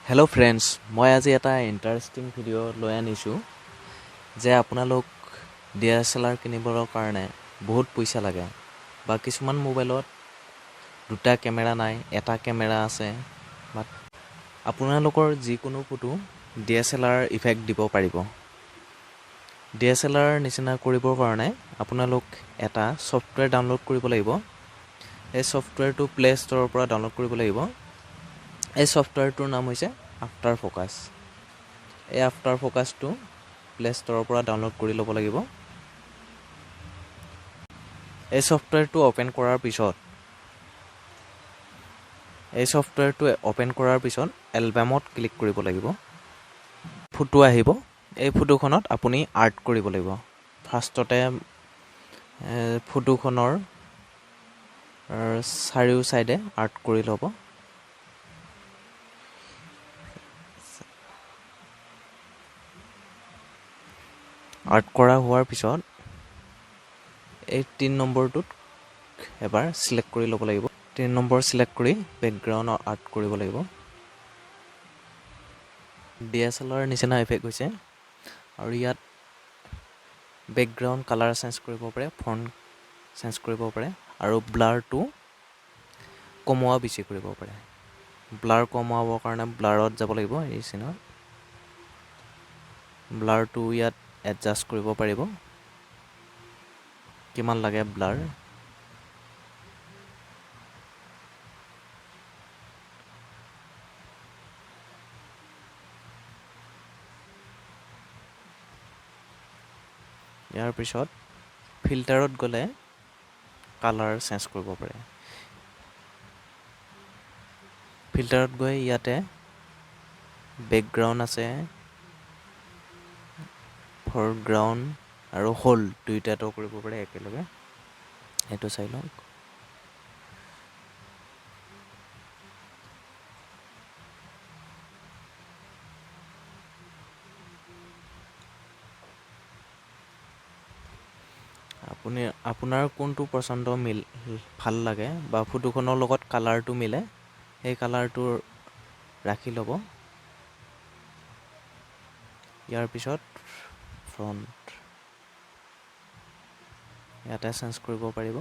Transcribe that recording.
Hello' friends, মই আজি এটা ইণ্টাৰেষ্টিং ভিডিঅ' লৈ আনিছোঁ যে আপোনালোক DSLR কিনিবৰ কাৰণে বহুত পইচা লাগে বা কিছুমান মোবাইলত দুটা কেমেৰা নাই, এটা কেমেৰা আছে বা আপোনালোকৰ যিকোনো ফটো DSLR ইফেক্ট দিব পাৰিব। DSLR নিচিনা কৰিবৰ কাৰণে আপোনালোক এটা ছফ্টৱেৰ ডাউনলোড কৰিব লাগিব। এই ছফ্টৱেৰটো প্লে ষ্ট'ৰৰ পৰা ডাউনলোড কৰিব লাগিব। এই ছফ্টৱেৰটোৰ নাম হৈছে আফটাৰ ফ'কাছ। এই আফটাৰ ফ'কাছটো প্লে ষ্ট'ৰৰ পৰা ডাউনলোড কৰি ল'ব লাগিব। এই ছফ্টৱেৰটো অ'পেন কৰাৰ পিছত এলবামত ক্লিক কৰিব লাগিব। ফটো আহিব। এই ফটোখনত আপুনি আৰ্ট কৰিব লাগিব। ফাৰ্ষ্টতে ফটোখনৰ চাৰিও ছাইডে আৰ্ট কৰি ল'ব। আৰ্ট কৰা হোৱাৰ পিছত এই 3 নম্বৰটোত এবাৰ চিলেক্ট কৰি ল'ব লাগিব। 3 নম্বৰ চিলেক্ট কৰি বেকগ্ৰাউণ্ড আৰ্ট কৰিব লাগিব। DSLR নিচিনা ইফেক্ট হৈছে আৰু ইয়াত বেকগ্ৰাউণ্ড কালাৰ চেঞ্জ কৰিব পাৰে, ফণ্ট চেঞ্জ কৰিব পাৰে আৰু ব্লাৰটো কমোৱা বেছি কৰিব পাৰে। ব্লাৰ কমাবৰ কাৰণে ব্লাৰত যাব লাগিব। এই চিনত ব্লাৰটো ইয়াত এডজাষ্ট কৰিব পাৰিব, কিমান লাগে ব্লাৰ। ইয়াৰ পিছত ফিল্টাৰত গ'লে কালাৰ চেঞ্জ কৰিব পাৰে। ফিল্টাৰত গৈ ইয়াতে বেকগ্ৰাউণ্ড আছে, ফৰগ্ৰাউণ্ড আৰু হোল দুয়োটাটো কৰিব পাৰে একেলগে। এইটো চাই লওক। আপোনাৰ কোনটো পচন্দ ভাল লাগে বা ফটোখনৰ লগত কালাৰটো মিলে, সেই কালাৰটো ৰাখি ল'ব। ইয়াৰ পিছত ফ্ৰণ্ট ইয়াতে চেঞ্জ কৰিব পাৰিব।